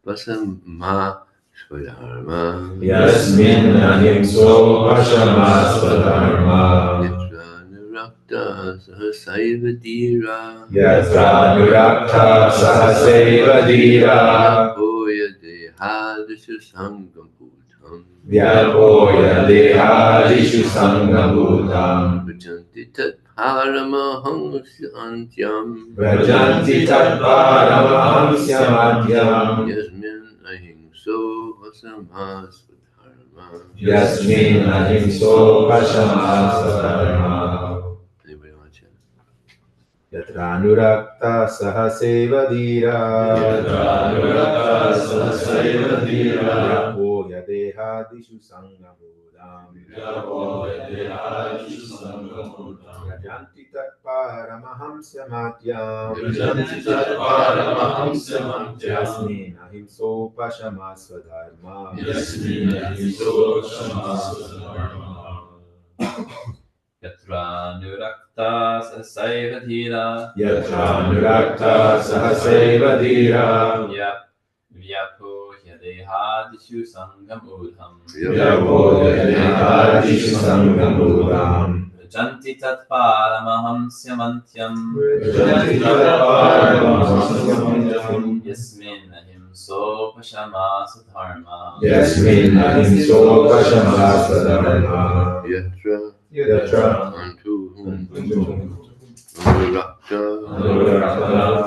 vasama swadharma. Yasmin ahimso vashama swadharma. Yatra nurakta sahasaiva dhira. Yatra nurakta sahasaiva dhira. Vyapoya dehadishu sangam bhutam. Vyapoya dehadishu sangabhutam. Bhajanti tat paramahamsya antyam. Vrajanti tat paramahamsya madhyam. Yasmin ahimso vasama swadharma. Yasmin ahimso vashama swadharma. Anybody want to chant? Yatra nurakta sahasaiva dhira. Yatra nurakta sahasaiva dhira. Vyapoya dehadishu sangabhutam. Vyapoya dehadishu sangabhutam. Vrajanti tat paramahamsya madhyam. Vrajanti tat paramahamsya madhyam. Yasmin ahimso vashama swadharma. Yasmin ahimso vashama swadharma. Yatra nurakta sahasaiva dhira. Yatra nurakta sahasaiva dhira. Vyapo yadehadishu sangam udham. Vyapoya dehadishu sangabhutam. Janti tat paramahamsya mantyam. Vrajanti tat paramahamsya madhyam. Yasmin ahimso vashama swadharma. Yasmin ahimso vashama swadharma. Yatra Yatra unto whom Anurakta,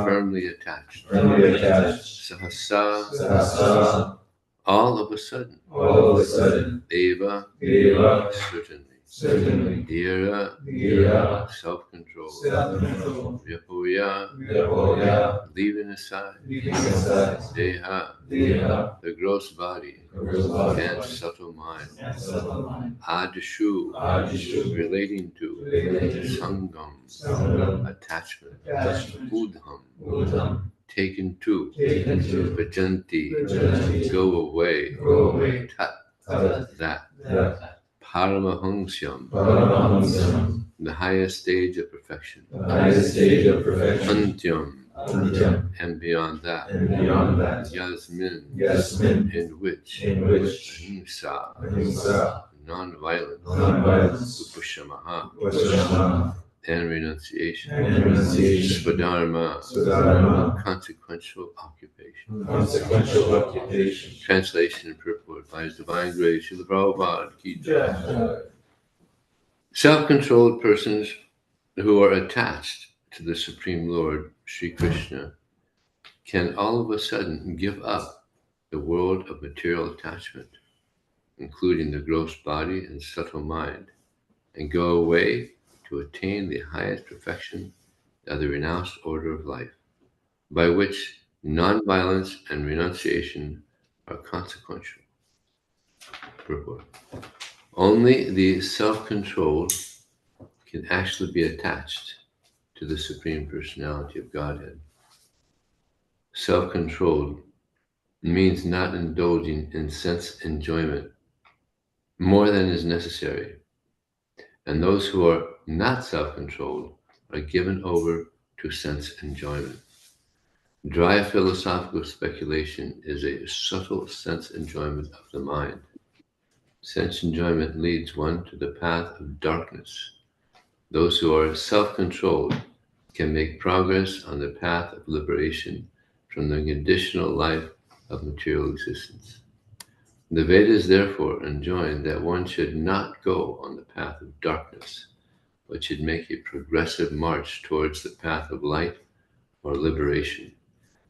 firmly attached. firmly attached. Sahasa, Sahasa, all of a sudden. all of a sudden. Eva, Deva, certainly. certainly. Dhira, Dhira, self-control. self-control. Vyapoya, Vyapoya, leaving aside. leaving aside. Deha, Deha, the gross body the gross body. and subtle mind. And subtle mind. Adishu, Adishu, relating to. relating to. Sangam, Sangam, attachment. attachment. Udham, Udham, taken to. taken to. Vajanti, Vajanti, go away. go away. Tat, Tat, that. that. Paramahamsyam, Paramahamsam, the highest stage of perfection. the highest stage of perfection. Antyam, Antyam, and beyond that. and beyond that. Yasmin, Yasmin, in which. in which. Ahimsa, Ahimsa, non-violence. non-violence. Upashamaha, Vashama, and renunciation. and renunciation. Swadharma, Swadharma, consequential occupation. consequential occupation. Translation and purport by His Divine Grace, Srila Prabhupada Ki Jai. Jai. Self-controlled persons who are attached to the Supreme Lord, Sri Krishna, can all of a sudden give up the world of material attachment, including the gross body and subtle mind, and go away to attain the highest perfection of the renounced order of life, by which non-violence and renunciation are consequential. Purport. Only the self-controlled can actually be attached to the Supreme Personality of Godhead. Self-controlled means not indulging in sense enjoyment more than is necessary, and those who are not self-controlled are given over to sense enjoyment. Dry philosophical speculation is a subtle sense enjoyment of the mind. Sense enjoyment leads one to the path of darkness. Those who are self-controlled can make progress on the path of liberation from the conditional life of material existence. The Vedas therefore enjoin that one should not go on the path of darkness, but should make a progressive march towards the path of light or liberation.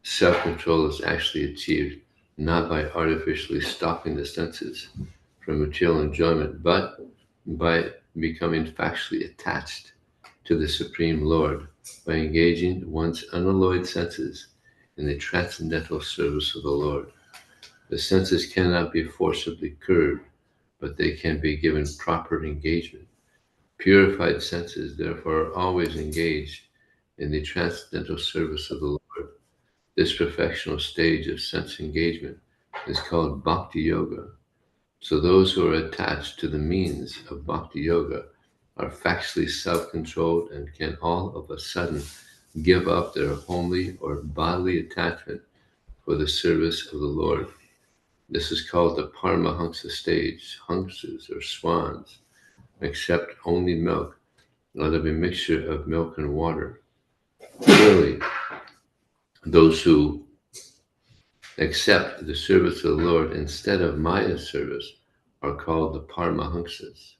Self-control is actually achieved not by artificially stopping the senses from material enjoyment, but by becoming factually attached to the Supreme Lord, by engaging one's unalloyed senses in the transcendental service of the Lord. The senses cannot be forcibly curbed, but they can be given proper engagement. Purified senses, therefore, are always engaged in the transcendental service of the Lord. This perfectional stage of sense engagement is called Bhakti Yoga. So those who are attached to the means of Bhakti Yoga are factually self-controlled and can all of a sudden give up their homely or bodily attachment for the service of the Lord. This is called the Paramahansa stage. Hansas or swans accept only milk, out of a mixture of milk and water. Clearly, those who accept the service of the Lord instead of Maya's service are called the Paramahansas.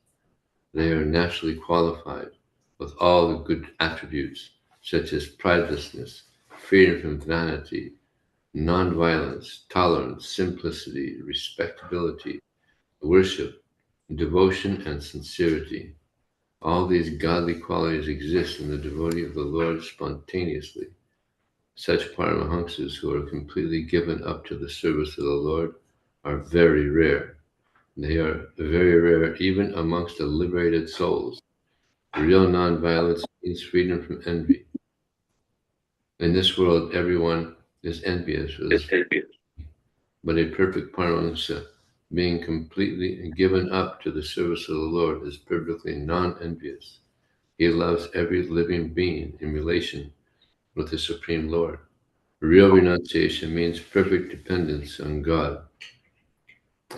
They are naturally qualified with all the good attributes, such as pridelessness, freedom from vanity, non-violence, tolerance, simplicity, respectability, worship, devotion, and sincerity. All these godly qualities exist in the devotee of the Lord spontaneously. Such Paramahamsas who are completely given up to the service of the Lord are very rare. They are very rare even amongst the liberated souls. Real non-violence means freedom from envy. In this world, everyone is envious, but a perfect Paramahamsa, being completely given up to the service of the Lord, is perfectly non-envious. He loves every living being in relation with the Supreme Lord. Real renunciation means perfect dependence on God.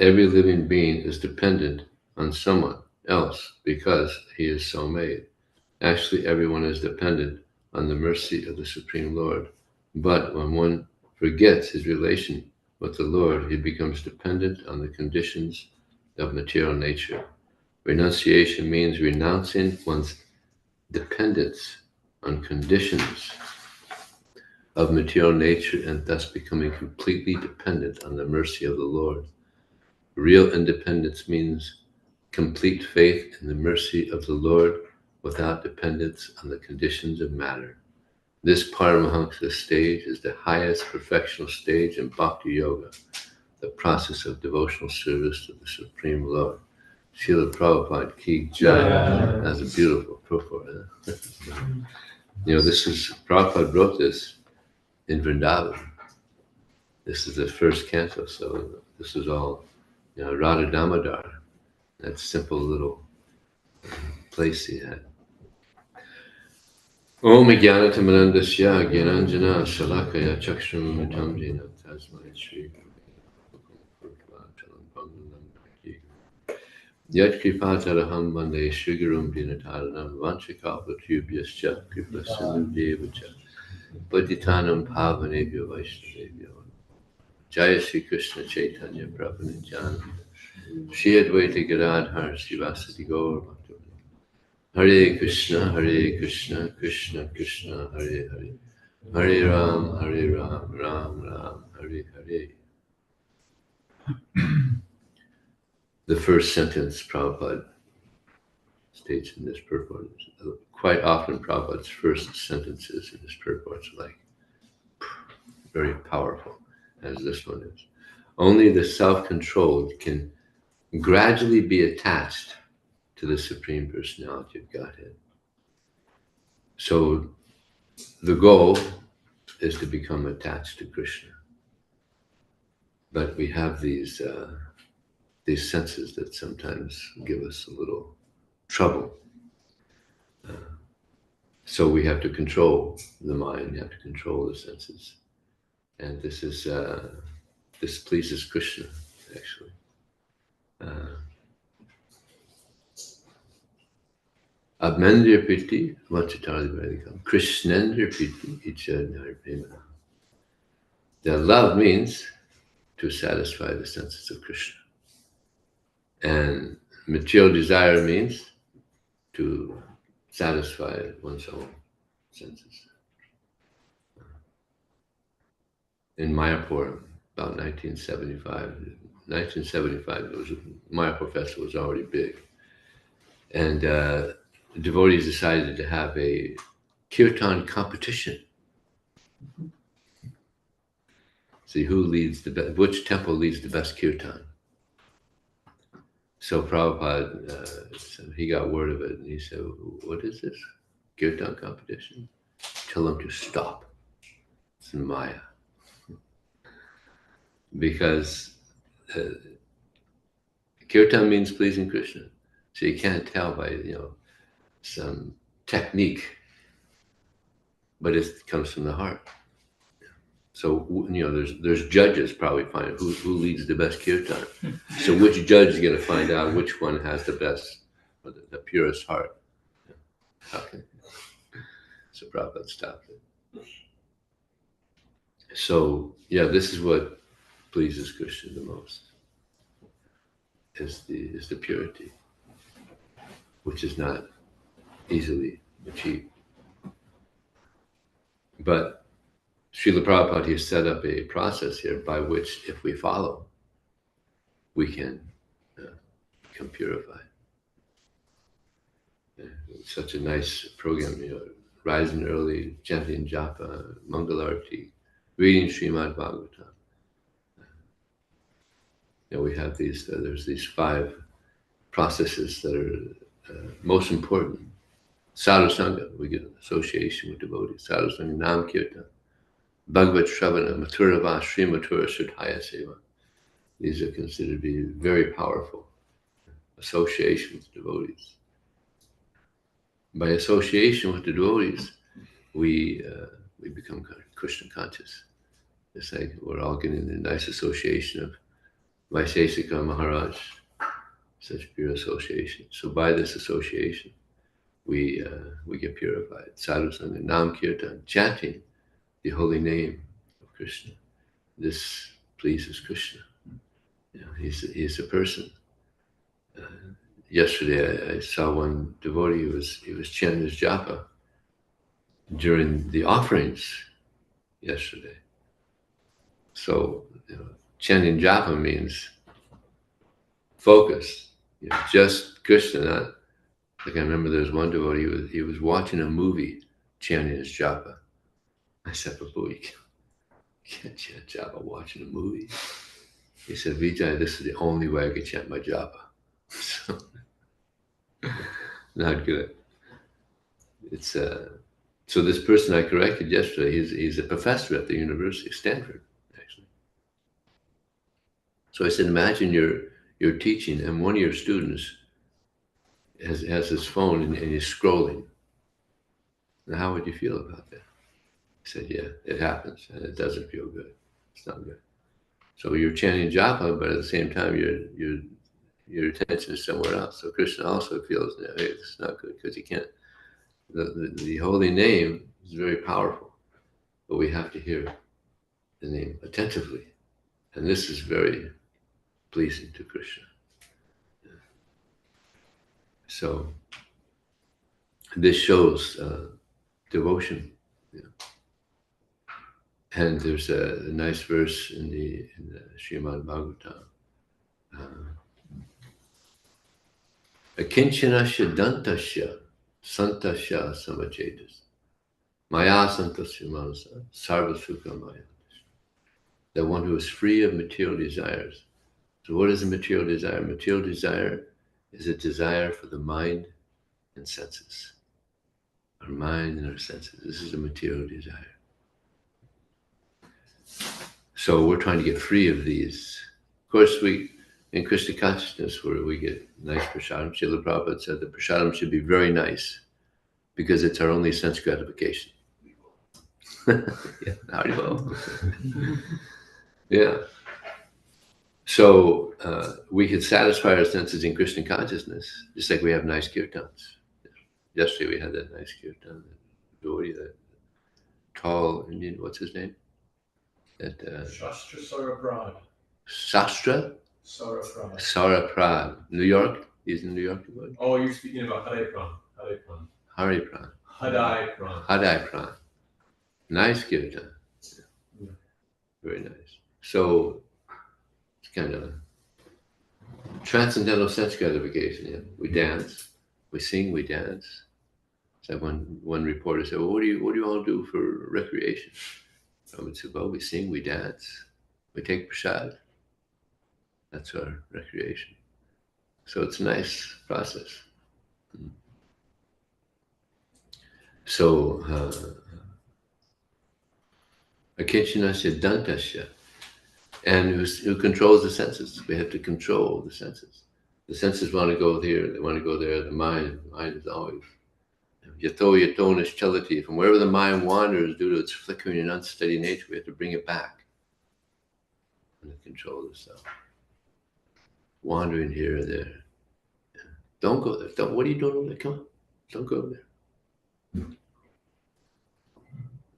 Every living being is dependent on someone else because he is so made. Actually, everyone is dependent on the mercy of the Supreme Lord. But when one forgets his relation with the Lord, he becomes dependent on the conditions of material nature. Renunciation means renouncing one's dependence on conditions of material nature and thus becoming completely dependent on the mercy of the Lord. Real independence means complete faith in the mercy of the Lord without dependence on the conditions of matter. This Paramahamsa stage is the highest perfectional stage in Bhakti Yoga, the process of devotional service to the Supreme Lord. Srila Prabhupada Ki Jai. That's a beautiful purport. Prabhupada wrote this in Vrindavan. This is the first canto, so this is all, Radha Damodar, that simple little place he had. Om Jnanatamanandasya Gyananjana Shalakaya Chakshramamitam Jena Tasmai Shri Yat Kripataraham Vande Shugurum Dinataranam Vanchakalpatubhyascha Kripasindu Devacha Paditanam Pavanebhyo Vaishnavebhyo Jaya Sri Krishna Chaitanya Prabhu Nityananda Shri Advaita Gadadhar Srivasati Gaur Bhaktivinoda Hare Krishna, Krishna Krishna, Hare Hare, Hare Ram, Ram Ram, Hare Hare. The first sentence Prabhupada states in this purport, quite often Prabhupada's first sentences in his purports are like very powerful, as this one is. Only the self-controlled can gradually be attached to the Supreme Personality of Godhead. So the goal is to become attached to Krishna. But we have these senses that sometimes give us a little trouble. So we have to control the mind, we have to control the senses. And this pleases Krishna, actually. Abmendra Priti, Vachitali Vedikam, Krishnendra Priti, Ichadnar Premana. The love means to satisfy the senses of Krishna. And material desire means to satisfy one's own senses. In Mayapur, about 1975, Mayapur Festival was already big. And the devotees decided to have a kirtan competition. See who leads which temple leads the best kirtan. So Prabhupada, he got word of it and he said, what is this? Kirtan competition? Tell them to stop. It's Maya. Because kirtan means pleasing Krishna. So you can't tell by, some technique, but it comes from the heart. So, there's judges probably find who leads the best kirtan. So which judge is going to find out which one has the best, or the purest heart? Okay. So Prabhupada stopped it. So, this is what pleases Krishna the most, is the purity, which is not easily achieved. But Srila Prabhupada has set up a process here by which, if we follow, we can become purified. It's such a nice program, rising early, chanting japa, mangalarti, reading Srimad Bhagavatam. We have there's these 5 processes that are most important. Sadhu Sangha, we get association with devotees. Sadhu Sangha, Nam Kirtan, Bhagavat Shravana, Mathurava, Sri Mathura, Sudhaya Seva. These are considered to be very powerful. Association with devotees. By association with the devotees, we become Krishna conscious. It's like we're all getting a nice association of Vaisheshika Maharaj, such pure association. So by this association, we get purified. Sadhu Sangha, Nam Kirtan, chanting the holy name of Krishna. This pleases Krishna. He's a person. Yesterday, I saw one devotee he was chanting his japa during the offerings yesterday. So, chanting japa means focus. Just Krishna. Not, like I remember there was one devotee, he was watching a movie chanting his japa. I said, Prabhu, you can't chant japa watching a movie. He said, Vijaya, this is the only way I can chant my japa. So, not good. It's so this person I corrected yesterday, he's a professor at the University of Stanford, actually. So I said, imagine you're teaching and one of your students has his phone and he's scrolling. Now, how would you feel about that? He said, yeah, it happens and it doesn't feel good. It's not good. So you're chanting japa, but at the same time, your attention is somewhere else. So Krishna also feels that, hey, it's not good because he can't. The holy name is very powerful, but we have to hear the name attentively. And this is very pleasing to Krishna. So this shows devotion. And there's a nice verse in the Srimad Bhagavatam. Akinchanasya dantasya santasya samachetas maya santasya manasa sarva sukha maya. The one who is free of material desires. So what is a material desire? Material desire is a desire for the mind and senses. Our mind and our senses. This is a material desire. So we're trying to get free of these. Of course, in Krishna consciousness, where we get nice prasadam, Srila Prabhupada said the prasadam should be very nice because it's our only sense gratification. Yeah. So we can satisfy our senses in Krishna consciousness, just like we have nice kirtans. Yesterday we had that nice kirtan, that tall Indian, what's his name? Shastra Saraprad. Sastra? Saraprad. Saraprad. New York? He's in New York. Oh, you're speaking about Haripran. Haripran. Hadai-pran. Hadai-pran. Nice kirtan. Yeah. Very nice. So it's kind of transcendental sense gratification. Yeah. We dance, we sing, we dance. So one reporter said, well, what do you all do for recreation? I would say, well, we sing, we dance, we take prasad. That's our recreation. So it's a nice process. So, akinchanasya dantasya, and who controls the senses. We have to control the senses. The senses want to go here, they want to go there. The mind is always Yato yato nischalati. From wherever the mind wanders due to its flickering and unsteady nature, we have to bring it back under control of the self. Wandering here or there. Don't go there. What are you doing over there? Come on. Don't go there. You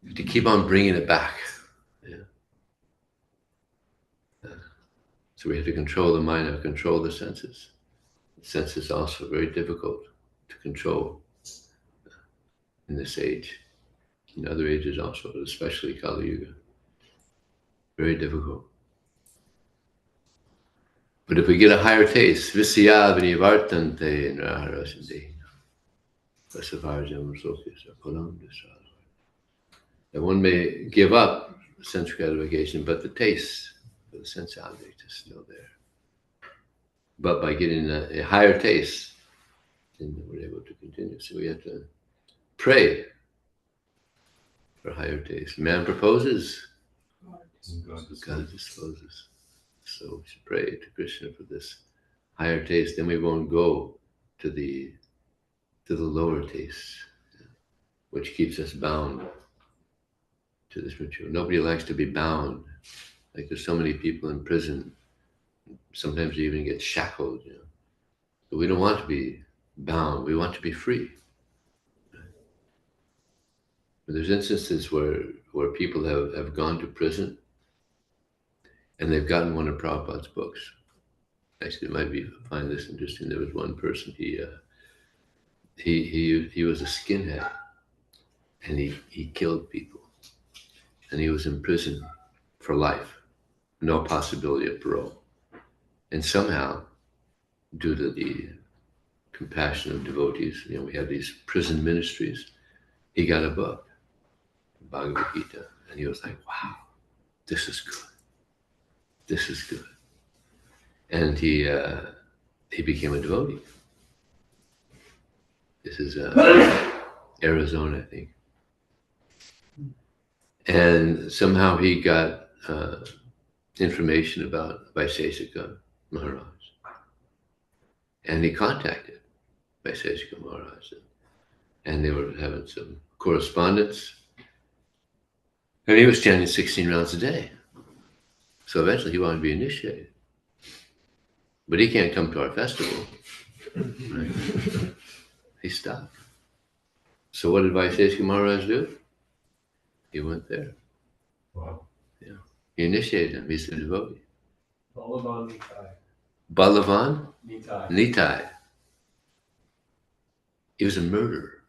have to keep on bringing it back. So we have to control the mind and control the senses. The senses are also very difficult to control in this age. In other ages also, especially Kali Yuga. Very difficult. But if we get a higher taste, Visya vinivartante nraharasande. That one may give up sense gratification, but the taste for the sense object is still there. But by getting a higher taste, then we're able to continue. So we have to pray for higher taste. Man proposes, God disposes. So we should pray to Krishna for this higher taste. Then we won't go to the lower taste, which keeps us bound to this material. Nobody likes to be bound. Like there's so many people in prison. Sometimes they even get shackled. But we don't want to be bound. We want to be free. But there's instances where people have gone to prison and they've gotten one of Prabhupada's books. Actually, it might be, find this interesting. There was one person, he was a skinhead and he killed people. And he was in prison for life, no possibility of parole. And somehow, due to the compassion of devotees, we have these prison ministries, he got a book, Bhagavad Gita, and he was like, wow, this is good. This is good. And he became a devotee. This is Arizona, I think. And somehow he got information about Vaisesika Maharaj. And he contacted Vaisesika Maharaj. And they were having some correspondence. And he was chanting 16 rounds a day. So eventually he wanted to be initiated. But he can't come to our festival. Right? He stopped. So what did Vaisesika Maharaj do? He went there. Wow. Yeah. He initiated him. He's a devotee. Balavan Nitai. Balavan Nitai. Nitai. He was a murderer.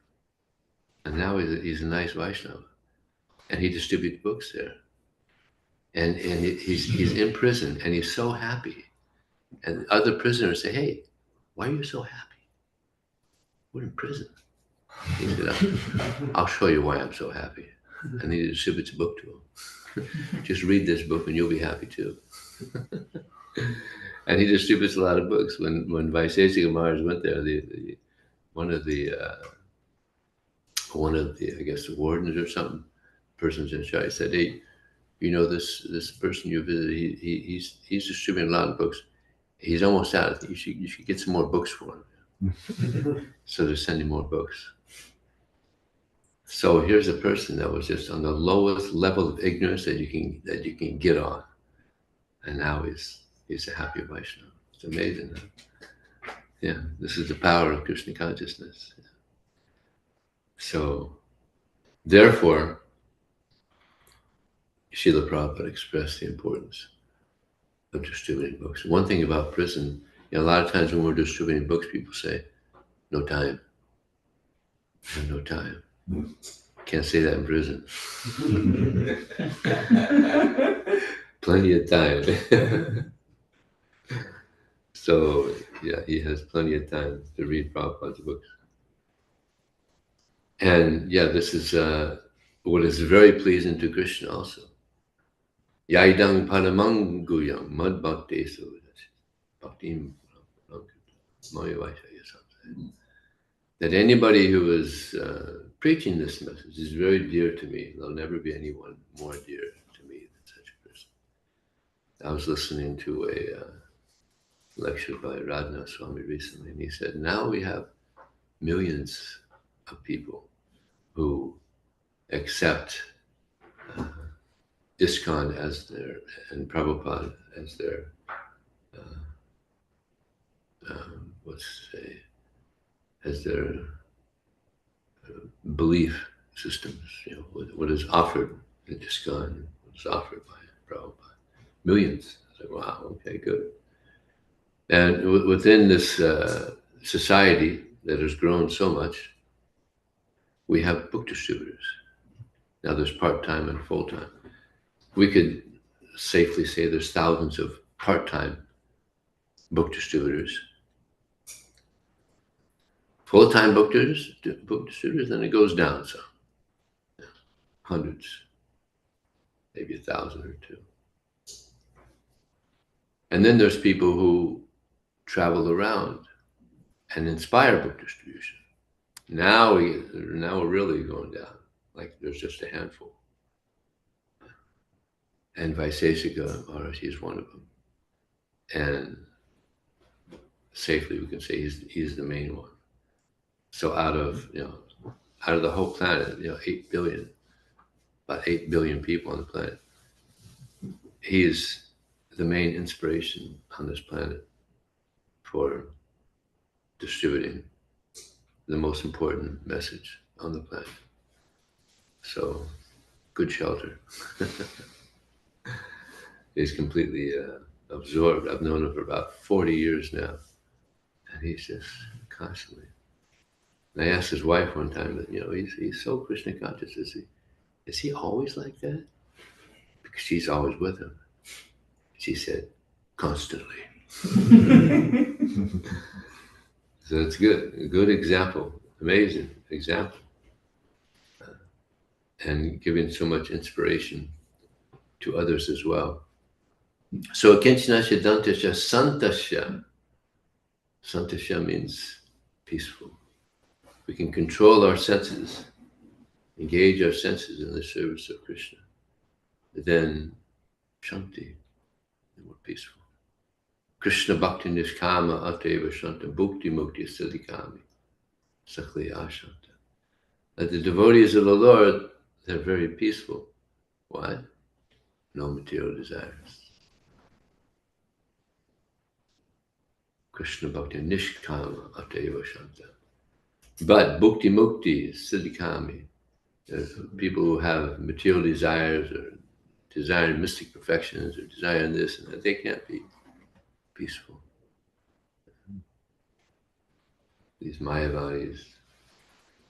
And now he's a nice Vaishnava. And he distributes books there. And he's in prison and he's so happy. And other prisoners say, hey, why are you so happy? We're in prison. He said, I'll show you why I'm so happy. And he distributes a book to him. Just read this book and you'll be happy too. And he distributes a lot of books. When Vaisesika Maharaj went there, one of the I guess the wardens or something, persons in charge said, hey, this person you visited, he's distributing a lot of books. He's almost out. You should get some more books for him. So they're sending more books. So here's a person that was just on the lowest level of ignorance that you can get on, and now he's a happy Vaishnava. It's amazing. Huh? Yeah, this is the power of Krishna consciousness. So, therefore, Srila Prabhupada expressed the importance of distributing books. One thing about prison, a lot of times when we're distributing books, people say, no time. I have no time. Can't say that in prison. Plenty of time. So, yeah, he has plenty of time to read Prabhupada's books. And yeah, this is what is very pleasing to Krishna also. Yaidang Padamanguyam Mad Bhakti Bhaktim that anybody who is preaching this message is very dear to me. There'll never be anyone more dear to me than such a person. I was listening to a lecture by Radhanath Swami recently, and he said, now we have millions of people who accept ISKCON as their, and Prabhupada as their, as their belief systems. What is offered in ISKCON, what is offered by Prabhupada. Millions. I said, wow, okay, good. And within this society that has grown so much, we have book distributors. Now there's part-time and full-time. We could safely say there's thousands of part-time book distributors. Full-time book distributors, then it goes down some. Hundreds, maybe 1,000 or 2. And then there's people who travel around and inspire book distribution. Now we're really going down. Like there's just a handful. And Vaisesika Maharaji is one of them. And safely we can say he's the main one. So out of the whole planet, 8 billion, about 8 billion people on the planet, he is the main inspiration on this planet for distributing the most important message on the planet. So, good shelter. He's completely absorbed. I've known him for about 40 years now. And he's just constantly. And I asked his wife one time that, he's so Krishna conscious. Is he always like that? Because she's always with him. She said, constantly. So it's good. A good example. Amazing example. And giving so much inspiration to others as well. So Kinchanasya Dantasya Santasya. Santasya means peaceful. We can control our senses, engage our senses in the service of Krishna. Then Shanti, and we're peaceful. Krishna Bhakti Nishkama Ateva Shanta Bhukti Mukti Siddhikami Sakli Ashanta. That the devotees of the Lord, they're very peaceful. Why? No material desires. Krishna Bhakti Nishkama Ateva Shanta. But Bhukti Mukti Siddhikami, people who have material desires or desire mystic perfections or desire this and that, they can't be peaceful. These Mayavadis,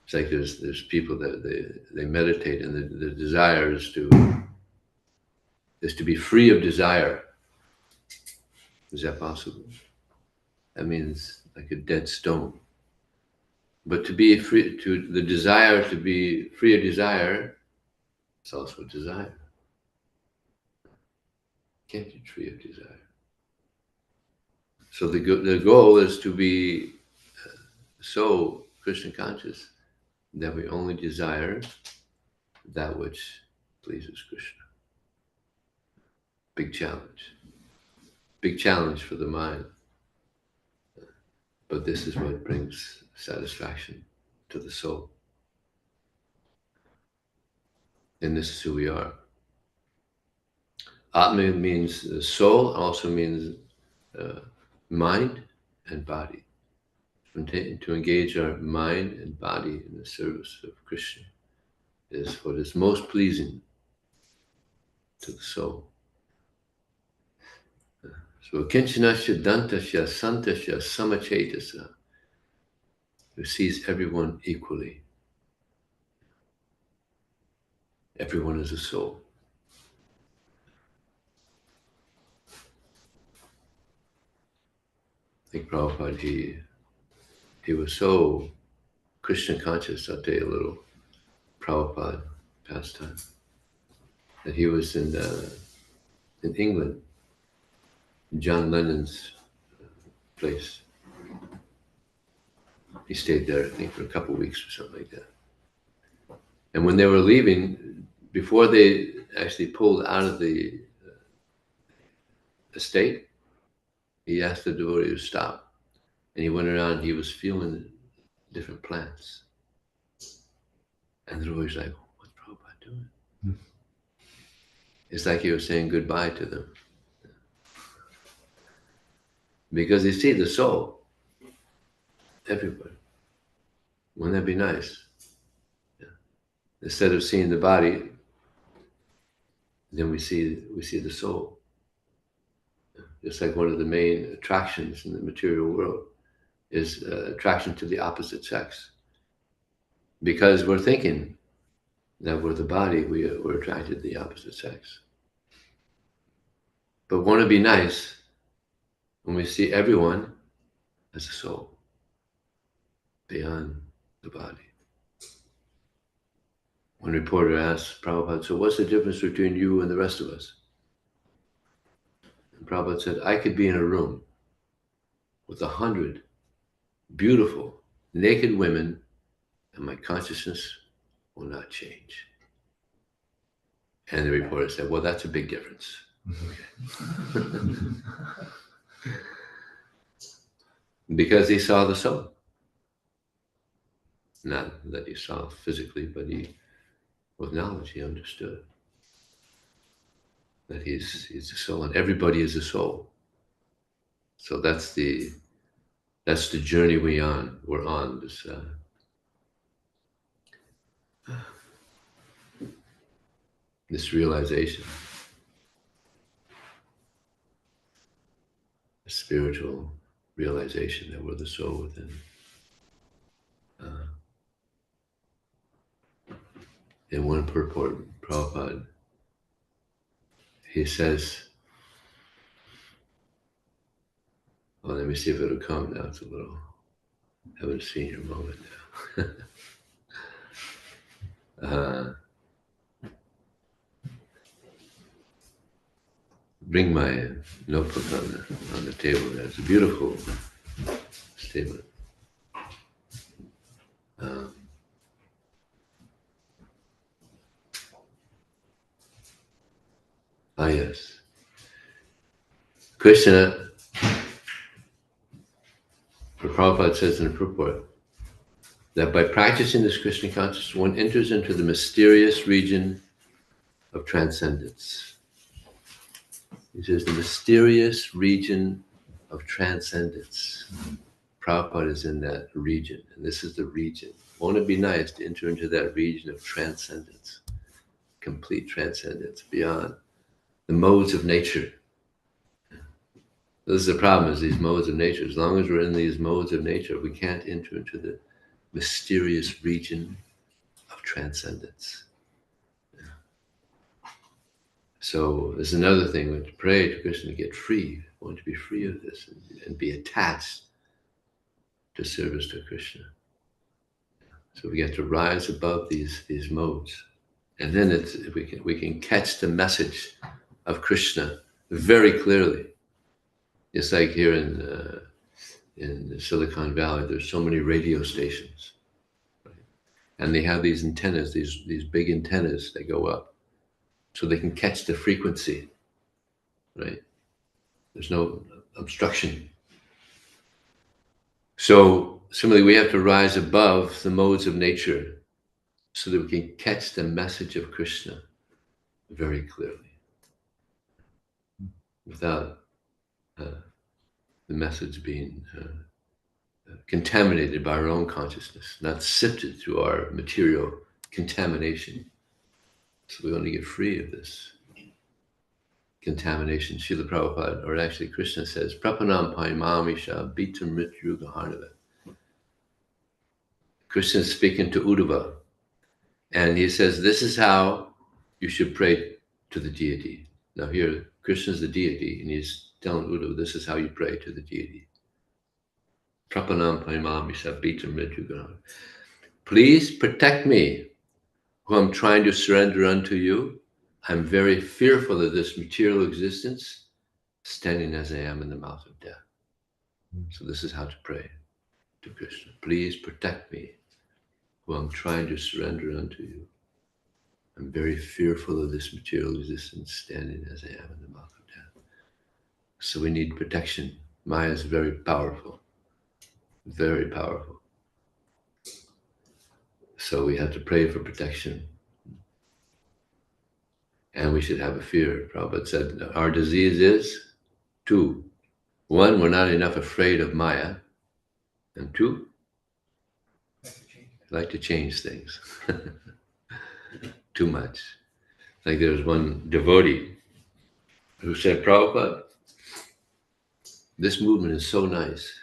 it's like there's people that they meditate and the desire is to be free of desire. Is that possible? That means like a dead stone. But to be free, to the desire to be free of desire, it's also a desire. Can't be free of desire. So the goal is to be so Krishna conscious that we only desire that which pleases Krishna. Big challenge. Big challenge for the mind. But this is what brings satisfaction to the soul. And this is who we are. Atma means soul, also means mind and body. To engage our mind and body in the service of Krishna is what is most pleasing to the soul. So, Kinchanasya Dantasya Santasya Samachetasa, who sees everyone equally. Everyone is a soul. I think Prabhupada, he was so Krishna conscious. I'll tell you a little Prabhupada pastime. That he was in England, John Lennon's place. He stayed there, I think, for a couple of weeks or something like that. And when they were leaving, before they actually pulled out of the estate, he asked the devotee to stop. And he went around, he was feeling different plants. And they're always like, what's Prabhupada doing? It's like he was saying goodbye to them. Because they see the soul everywhere. Wouldn't that be nice? Yeah. Instead of seeing the body, then we see the soul. Yeah. Just like one of the main attractions in the material world is attraction to the opposite sex. Because we're thinking that we're the body, we're attracted to the opposite sex. But won't it be nice when we see everyone as a soul beyond the body? One reporter asked Prabhupada, so what's the difference between you and the rest of us? And Prabhupada said, I could be in a room with 100 beautiful, naked women, and my consciousness will not change. And the reporter said, well, that's a big difference. Because he saw the soul. Not that he saw physically, but with knowledge, he understood that he's the soul, and everybody is a soul. So that's the journey we're on this realization, a spiritual realization that we're the soul within. In one purport, Prabhupada, he says, well, let me see if it'll come now. It's a little, haven't seen your moment now. Bring my notebook on the table there. It's a beautiful statement. Yes. Krishna, Prabhupada says in the purport, that by practicing this Krishna consciousness, one enters into the mysterious region of transcendence. He says the mysterious region of transcendence. Prabhupada is in that region, and this is the region. Won't it be nice to enter into that region of transcendence, complete transcendence, beyond the modes of nature? This is the problem, is these modes of nature. As long as we're in these modes of nature, we can't enter into the mysterious region of transcendence. So there's another thing, we have to pray to Krishna to get free. We want to be free of this and be attached to service to Krishna. So we get to rise above these modes. And then we can catch the message of Krishna very clearly. It's like here in Silicon Valley, there's so many radio stations. Right? And they have these antennas, these big antennas that go up, so they can catch the frequency, right? There's no obstruction. So similarly, we have to rise above the modes of nature so that we can catch the message of Krishna very clearly, without the message being contaminated by our own consciousness, not sifted through our material contamination. So we want to get free of this contamination. Srila Prabhupada, or actually Krishna says, Prapanam paimamisha bitam mrityu gaharnava. Krishna is speaking to Uddhava, and he says, this is how you should pray to the deity. Now here, Krishna is the deity, and he's telling Uddhava, this is how you pray to the deity. Prapanam paimamisha bitam mrityu gaharnava. Please protect me, who I'm trying to surrender unto you. I'm very fearful of this material existence, standing as I am in the mouth of death. So this is how to pray to Krishna. Please protect me, who I'm trying to surrender unto you. I'm very fearful of this material existence, standing as I am in the mouth of death. So we need protection. Maya is very powerful, very powerful. So we have to pray for protection. And we should have a fear. Prabhupada said our disease is two. One, we're not enough afraid of Maya. And two, we like to change things. Too much. Like there was one devotee who said, Prabhupada, this movement is so nice.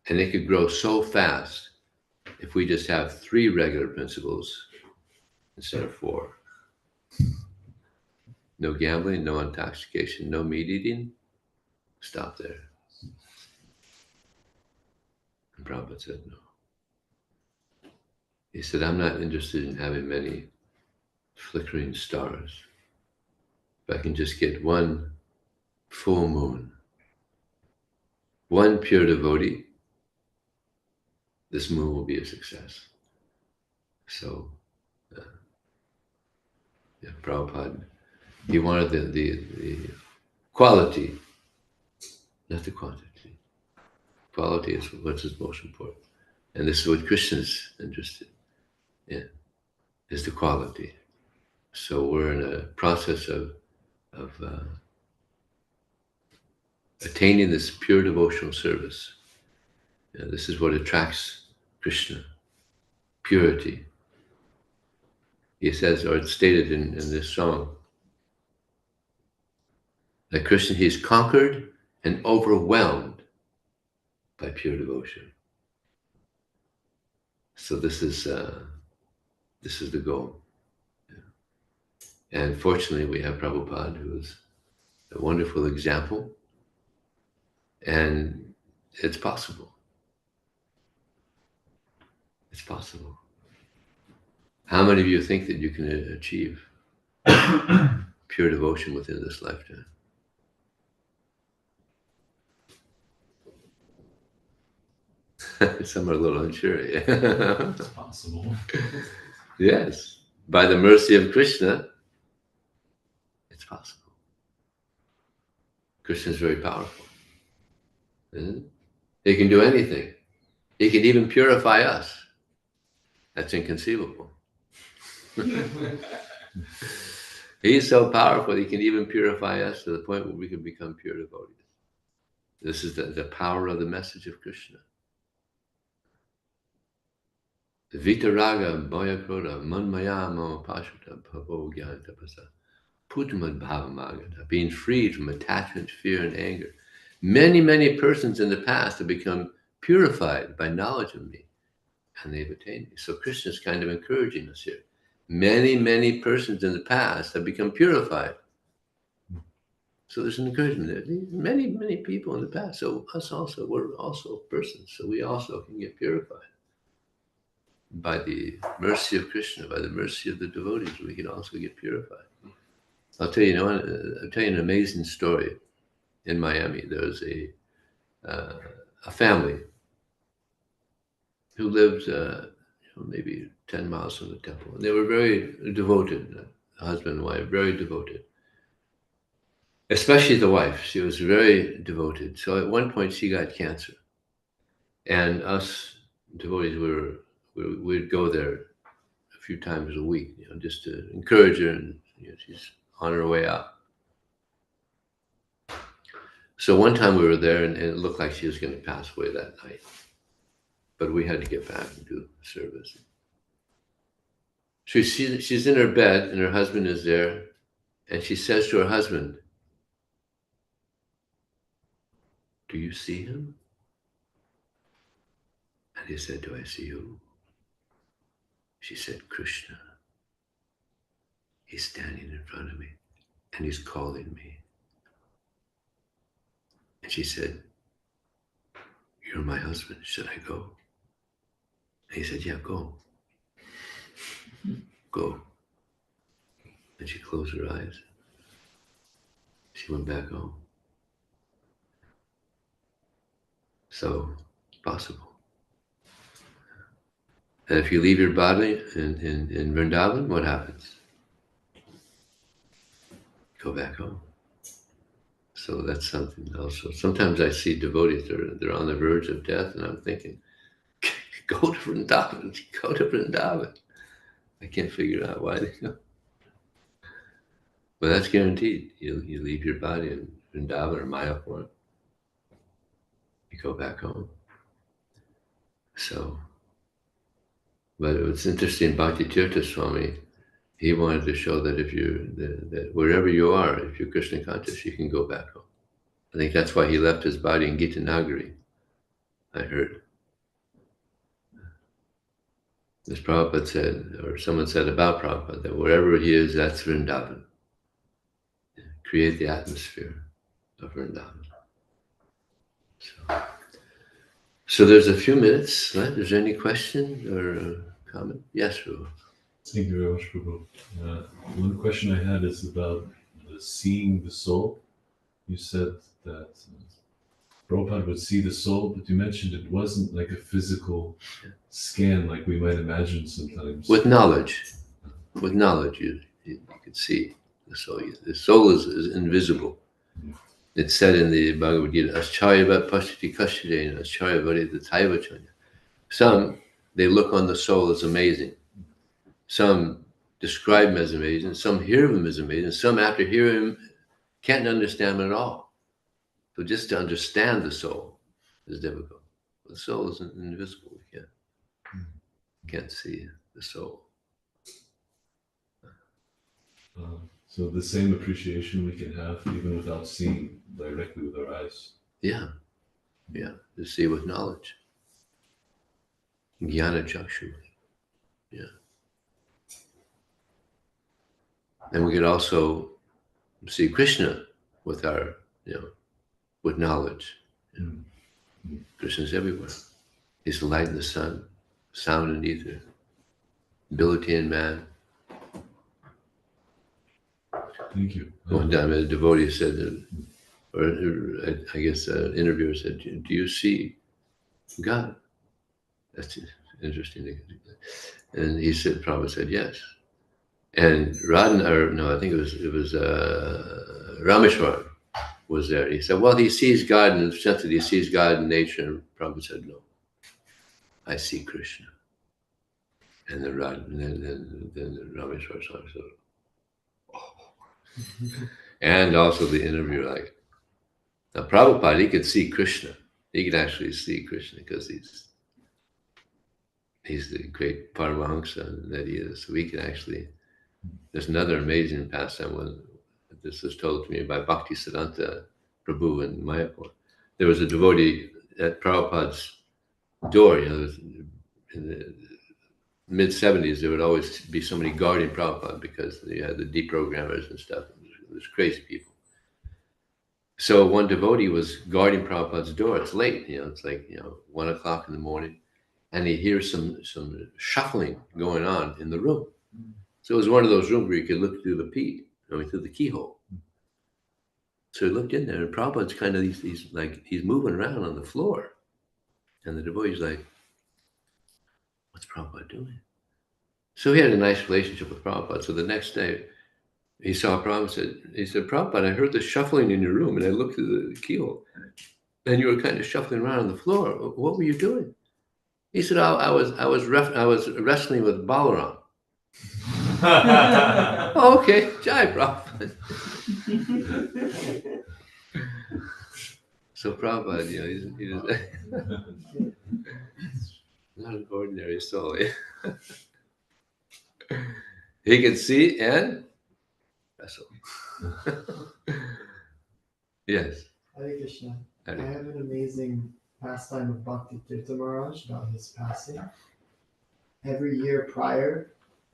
And it could grow so fast if we just have 3 regular principles instead of 4. No gambling, no intoxication, no meat eating. Stop there. And Prabhupada said no. He said, I'm not interested in having many flickering stars. If I can just get one full moon, one pure devotee, this moon will be a success. So, yeah, Prabhupada, he wanted the quality, not the quantity. Quality is what's most important. And this is what Krishna's interested in, is the quality. So we're in a process of attaining this pure devotional service. This is what attracts Krishna, purity. He says, or it's stated in this song, that Krishna, he's conquered and overwhelmed by pure devotion. So this is the goal. And fortunately, we have Prabhupada, who is a wonderful example, and it's possible. It's possible. How many of you think that you can achieve pure devotion within this lifetime? Some are a little unsure. It's possible. Yes. By the mercy of Krishna, it's possible. Krishna is very powerful. Isn't it? He can do anything. He can even purify us. That's inconceivable. He's so powerful, he can even purify us to the point where we can become pure devotees. This is the power of the message of Krishna. Vitaraga bhayakroda manmayamo pashuta bhavo gyantapasa putamad bhavamagata, being freed from attachment, fear, and anger. Many, many persons in the past have become purified by knowledge of me, and they've attained me. So Krishna is kind of encouraging us here. Many, many persons in the past have become purified. So there's an encouragement there. Many, many people in the past. So us also, we're also persons. So we also can get purified. By the mercy of Krishna, by the mercy of the devotees, we can also get purified. I'll tell you an amazing story. In Miami, there was a family who lived maybe 10 miles from the temple. And they were very devoted, husband and wife, very devoted. Especially the wife, she was very devoted. So at one point she got cancer. And us devotees, we'd go there a few times a week, just to encourage her, and she's on her way out. So one time we were there, and it looked like she was going to pass away that night. But we had to get back and do service. She's in her bed, and her husband is there, and she says to her husband, "Do you see him?" And he said, "Do I see who?" She said, "Krishna. He's standing in front of me, and he's calling me." And she said, "You're my husband. Should I go?" And he said, "Yeah, go. Go." And she closed her eyes. She went back home. So, possible. And if you leave your body in Vrindavan, what happens? Go back home. So that's something also. Sometimes I see devotees, they're on the verge of death, and I'm thinking, Go to Vrindavan. Go to Vrindavan. I can't figure out why they go. But that's guaranteed. You leave your body in Vrindavan or Mayapur. You go back home. So, but it's interesting, Bhakti Tirtha Swami, he wanted to show that if that wherever you are, if you're Krishna conscious, you can go back home. I think that's why he left his body in Gita Nagari, I heard. As Prabhupada said, or someone said about Prabhupada, that wherever he is, that's Vrindavan. Create the atmosphere of Vrindavan. So there's a few minutes left. Is there any question or comment? Yes, Prabhu. Thank you very much, Prabhu. One question I had is about seeing the soul. You said that Prabhupada would see the soul, but you mentioned it wasn't like a physical scan like we might imagine sometimes. With knowledge, you could see the soul. The soul is invisible. Yeah. It's said in the Bhagavad Gita, Ascharyavat pashyati kasyadena, Ascharyavat tataiva. Some, they look on the soul as amazing. Some describe him as amazing. Some hear him as amazing. Some, after hearing him, can't understand him at all. So just to understand the soul is difficult. The soul is invisible. You can't see the soul. So the same appreciation we can have even without seeing directly with our eyes. Yeah, to see with knowledge. Jnana chakshu. Yeah. And we could also see Krishna with our, with knowledge. Krishna's everywhere. He's the light in the sun, sound and ether, ability in man. Thank you. One time a devotee said, or I guess an interviewer said, do you see God? That's interesting. And he said, Prabhupada said, yes. And I think it was Rameshwar was there. He said, well, he sees God in the sense that he sees God in nature. And Prabhupada said, no, I see Krishna. And then Rameshwar Swami said, oh. And also the interviewer, now Prabhupada, he could see Krishna. He could actually see Krishna because he's the great Paramahamsa that he is. So we can actually, there's another amazing pastime when this was told to me by Bhakti Siddhanta Prabhu in Mayapur. There was a devotee at Prabhupada's door, in the mid-70s, there would always be somebody guarding Prabhupada because they had the deprogrammers and stuff. It was crazy people. So one devotee was guarding Prabhupada's door. It's late, it's like, 1 o'clock in the morning. And he hears some shuffling going on in the room. So it was one of those rooms where you could look through through the keyhole. So he looked in there, and Prabhupada's kind of he's moving around on the floor. And the devotee's like, what's Prabhupada doing? So he had a nice relationship with Prabhupada. So the next day, he saw Prabhupada. He said, Prabhupada, I heard the shuffling in your room, and I looked through the keyhole, and you were kind of shuffling around on the floor. What were you doing? He said, I was wrestling with Balaram. Oh, okay, Jai Prabhupada. So Prabhupada, he's not an ordinary soul. He can see and wrestle. Yes. Hare Krishna. Hare. I have an amazing pastime of Bhakti Tirtha Maharaj about his passing. Every year prior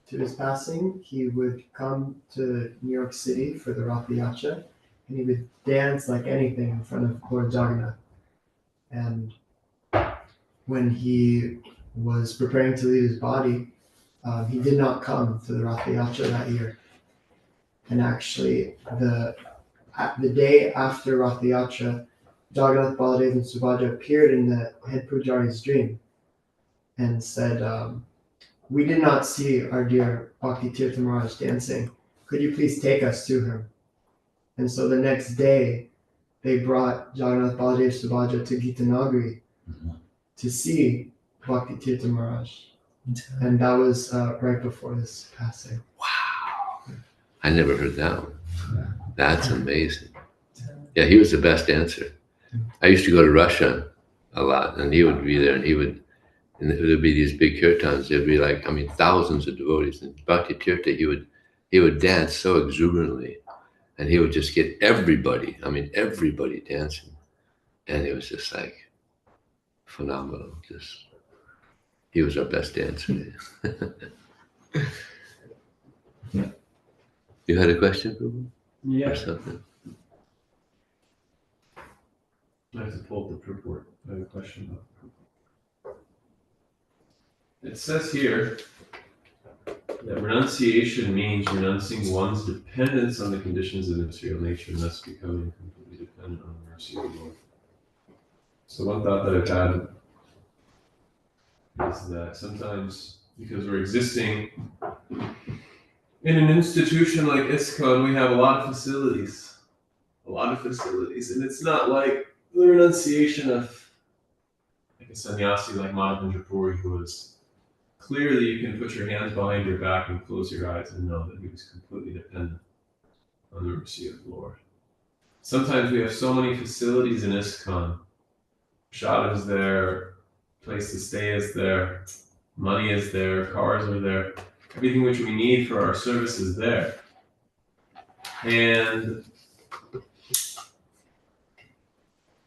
to his passing, he would come to New York City for the Rath Yatra, and he would dance like anything in front of Lord Jagannath. And when he was preparing to leave his body, he did not come to the Rath Yatra that year. And actually, the day after Rath Yatra, Jagannath, Baladev, and Subhadra appeared in the head pujari's dream and said, we did not see our dear Bhakti Tirtha Maharaj dancing. Could you please take us to him? And so the next day, they brought Jagannath, Baladev, Subhadra to Gita Nagari to see Bhakti Tirtha Maharaj. And that was right before his passing. Wow. I never heard that one. Yeah. That's amazing. Yeah, he was the best dancer. I used to go to Russia a lot, and he would be there, and there'd be these big kirtans. There'd be like, I mean, thousands of devotees. And Bhakti Tirtha, he would dance so exuberantly, and he would just get everybody dancing. And it was just like phenomenal. He was our best dancer. You had a question, Prabhu? Yeah. Or something? I have to pull up the purport. I have a question about the purport. It says here that renunciation means renouncing one's dependence on the conditions of the material nature and thus becoming completely dependent on the mercy of the Lord. So one thought that I've had is that sometimes, because we're existing in an institution like ISKCON, we have a lot of facilities, and it's not like the renunciation of like a sannyasi like Madhavendra Puri, who was clearly, you can put your hands behind your back and close your eyes and know that he was completely dependent on the mercy of the Lord. Sometimes we have so many facilities in ISKCON. Shad is there, place to stay is there, money is there, cars are there. Everything which we need for our service is there. And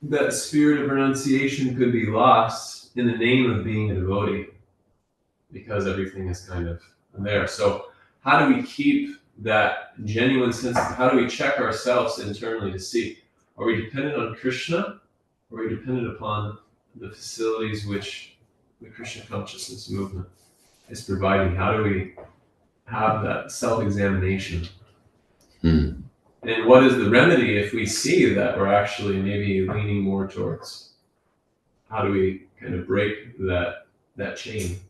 that spirit of renunciation could be lost in the name of being a devotee because everything is kind of there. So how do we keep that genuine sense of, how do we check ourselves internally to see, are we dependent on Krishna, or are we dependent upon the facilities which the Krishna consciousness movement is providing? How do we have that self-examination? And what is the remedy if we see that we're actually maybe leaning more towards? How do we kind of break that chain?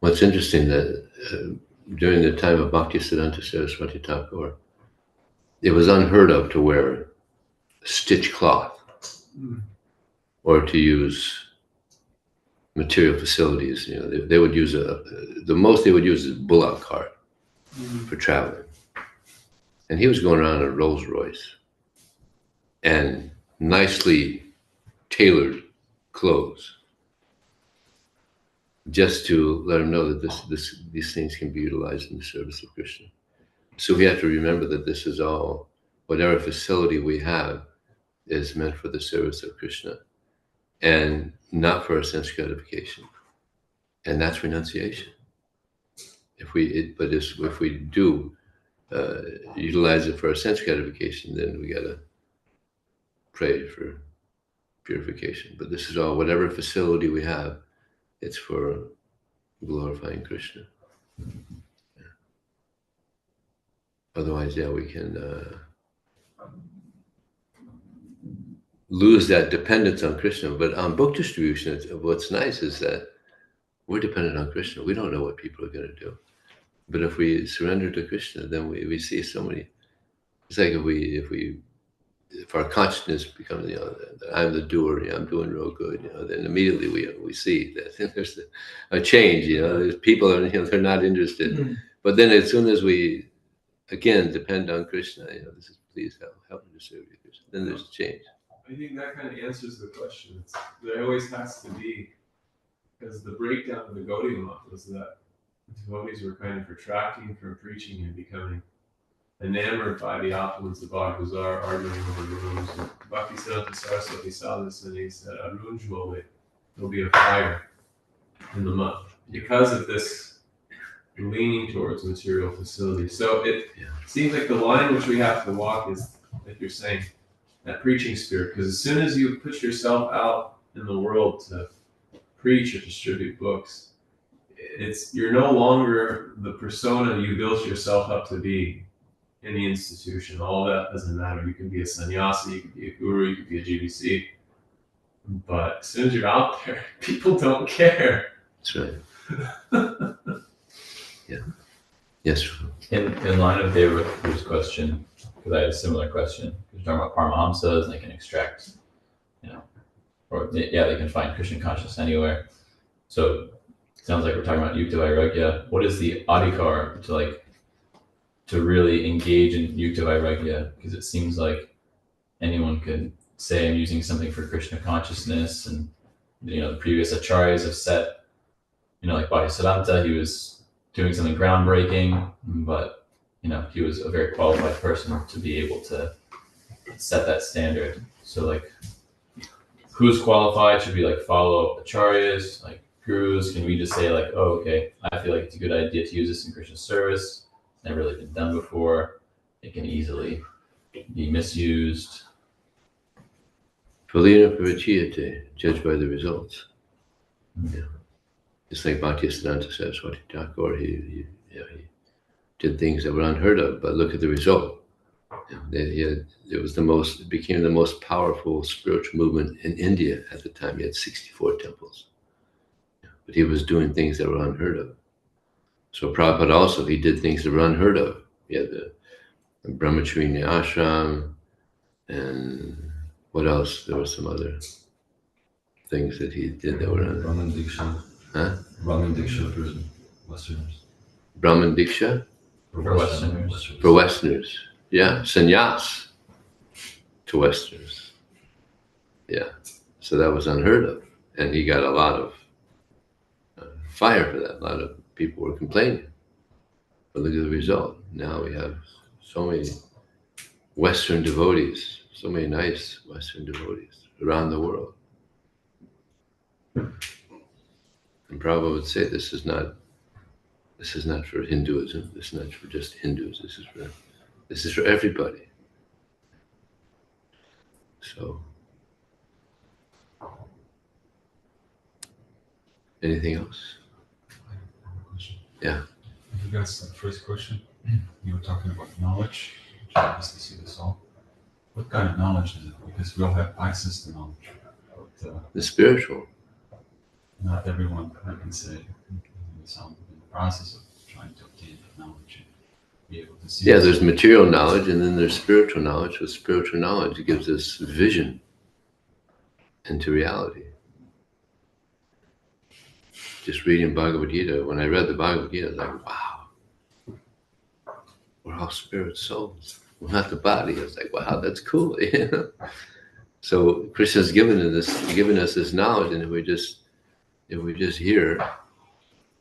Well, it's interesting that during the time of Bhaktisiddhanta Saraswati Thakur, it was unheard of to wear stitch cloth or to use material facilities. You know, they would use the most they would use is a bullock cart for traveling. And he was going around in a Rolls Royce and nicely tailored clothes, just to let him know that these things can be utilized in the service of Krishna. So we have to remember that this is all, whatever facility we have is meant for the service of Krishna and not for our sense gratification. And that's renunciation. If we do utilize it for our sense gratification, then we gotta pray for purification. But this is all, whatever facility we have, it's for glorifying Krishna. Yeah. Otherwise, yeah, we can lose that dependence on Krishna. But on book distribution, what's nice is that we're dependent on Krishna. We don't know what people are going to do. But if we surrender to Krishna, then we see so many. It's like if our consciousness becomes, that I'm the doer, I'm doing real good, then immediately we see that there's a change, there's people, they're not interested. But then as soon as we, again, depend on Krishna, this is, please help me to serve you, Krishna, then there's a change. I think that kind of answers the question. There always has to be, because the breakdown of the Gaudiya Math was that devotees were kind of retracting from preaching and becoming enamored by the opulence of Bhagavatam, arguing over the rooms. Bhaktisiddhanta Saraswati saw this and he said, Arunjwale, there'll be a fire in the month because of this leaning towards material facilities. So it seems like the line which we have to walk is, like you're saying, that preaching spirit. Because as soon as you put yourself out in the world to preach or distribute books, you're no longer the persona you built yourself up to be in the institution. All that doesn't matter. You can be a sannyasi, you can be a guru, you can be a GBC. But as soon as you're out there, people don't care. That's right. Yeah. Yes. In line of Deva's question, because I had a similar question, because you're talking about Paramahamsas, and they can extract, or they can find Krishna consciousness anywhere. So sounds like we're talking about Yukta Vairagya. What is the adhikar to really engage in Yukta Vairagya? Because it seems like anyone could say I'm using something for Krishna consciousness, and the previous acharyas have set, like Bodhisattva, he was doing something groundbreaking, but he was a very qualified person to be able to set that standard. So like, who's qualified? Should we like follow acharyas, like gurus? Can we just say like, oh, okay, I feel like it's a good idea to use this in Krishna service. It's never really been done before. It can easily be misused. Phalena pravachiyate, judged by the results. Yeah. Just like Bhaktisiddhanta Saraswati Thakur, he did things that were unheard of, but look at the result. It became the most powerful spiritual movement in India at the time. He had 64 temples. But he was doing things that were unheard of. So Prabhupada also, he did things that were unheard of. He had the Brahmacharini ashram, and what else? There were some other things that he did that were unheard of. Brahman Diksha. Huh? Brahman Diksha for Westerners. Brahman Diksha? For Westerners. For Westerners. Yeah, sannyas to Westerners. Yeah, so that was unheard of. And he got a lot of fire for that. A lot of people were complaining. But look at the result. Now we have so many Western devotees, so many nice Western devotees around the world. And Prabhupada would say this is not for Hinduism, this is not for just Hindus, this is for everybody. So, anything else? Yeah. With regards to the first question, you were talking about knowledge, which obviously see this all. What kind of knowledge is it? Because we all have access to knowledge, but The spiritual. not everyone, I can say, is in the process of trying to obtain that knowledge and be able to see. Yeah, there's material knowledge and then there's spiritual knowledge. With spiritual knowledge, it gives us vision into reality. Just reading Bhagavad Gita, when I read the Bhagavad Gita, I was like, wow, we're all spirit souls. We're not the body. I was like, wow, that's cool. So Krishna's given us this knowledge, and if we just hear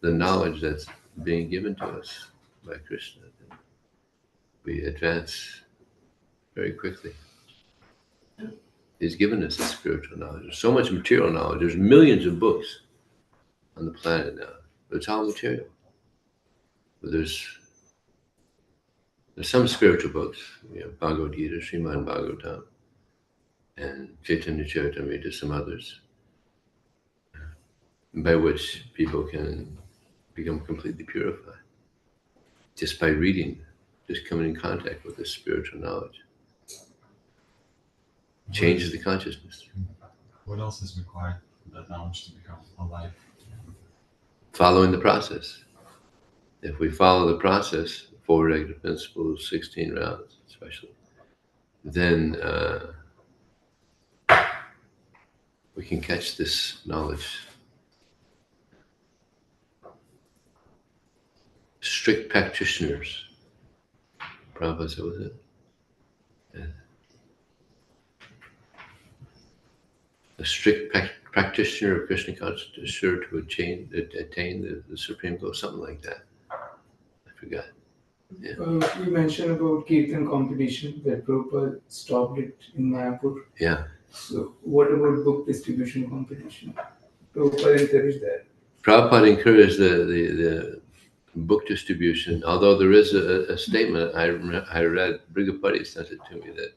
the knowledge that's being given to us by Krishna, then we advance very quickly. He's given us this spiritual knowledge. There's so much material knowledge. There's millions of books on the planet now, but it's all material. But there's some spiritual books, Bhagavad Gita, Srimad Bhagavatam, and Chaitanya Charitamrita, some others, by which people can become completely purified just by reading, just coming in contact with this spiritual knowledge. Changes the consciousness. What else is required for that knowledge to become alive? Following the process. If we follow the process, 4 negative principles, 16 rounds especially, then we can catch this knowledge. Strict practitioners. Prabhupada said, was it? Yeah. A strict practitioner of Krishna consciousness is sure to attain the supreme goal, something like that. I forgot. Yeah. You mentioned about Kirtan competition that Prabhupada stopped it in Mayapur. Yeah. So what about book distribution competition? Prabhupada encouraged that. Prabhupada encouraged the book distribution, although there is a statement I read, Brigapati sent it to me, that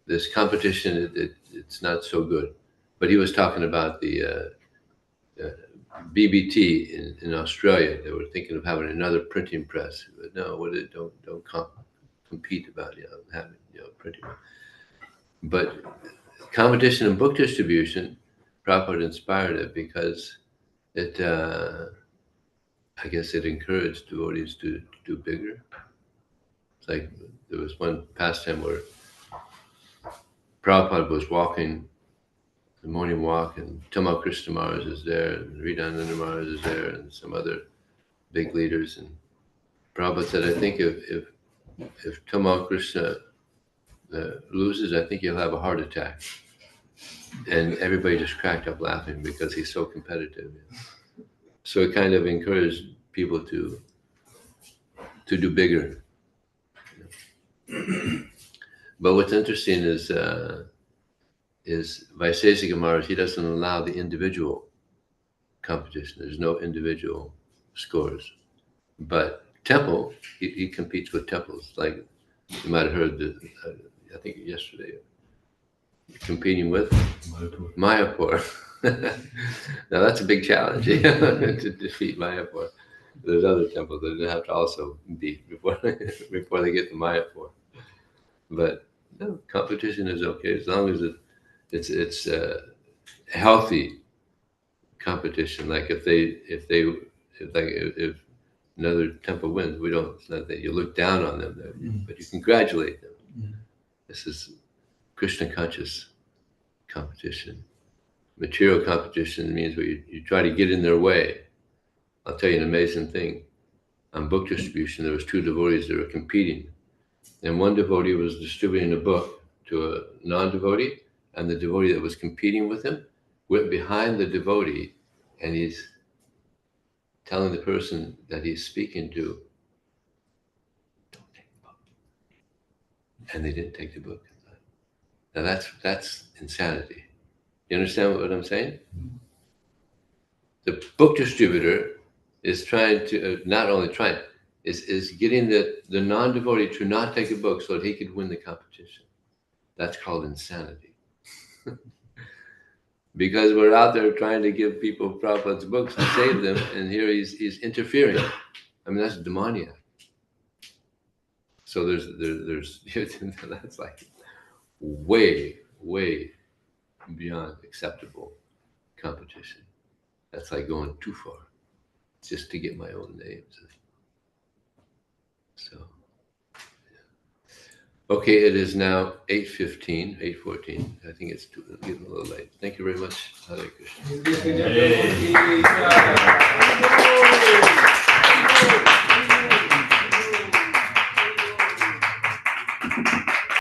this competition, it's not so good. But he was talking about the BBT in Australia. They were thinking of having another printing press. But no, don't compete about having printing. But competition in book distribution, Prabhupada inspired it because it, I guess it encouraged devotees to do bigger. It's like there was one pastime where Prabhupada was walking the morning walk, and Tamal Krishna Maharaj is there, and Ridananda Maharaj is there, and some other big leaders. And Prabhupada said, I think if Tamal Krishna loses, I think he'll have a heart attack. And everybody just cracked up laughing because he's so competitive. So it kind of encouraged people to do bigger. But what's interesting is Vaisesika Maharaj, he doesn't allow the individual competition. There's no individual scores. But temple, he competes with temples. Like you might have heard, I think yesterday, competing with Mayapur. Now that's a big challenge to defeat Mayapur. There's other temples that they have to also beat before they get to Mayapur. But no, competition is okay as long as it's healthy competition. Like if another temple wins, it's not that you look down on them, but you congratulate them. This is Krishna conscious competition. Material competition means where you try to get in their way. I'll tell you an amazing thing. On book distribution, there was two devotees that were competing. And one devotee was distributing a book to a non-devotee, and the devotee that was competing with him went behind the devotee, and he's telling the person that he's speaking to, don't take the book. And they didn't take the book. Now that's insanity. You understand what I'm saying? The book distributor is trying to, not only trying, is getting the non-devotee to not take a book so that he could win the competition. That's called insanity. Because we're out there trying to give people Prabhupada's books to save them, and here he's interfering. I mean, that's demoniac. So there's that's like way beyond acceptable competition. That's like going too far, just to get my own names. So, yeah. Okay, it is now 8:15, 8:14. I think it's getting a little late. Thank you very much. Hare Krishna. Hey.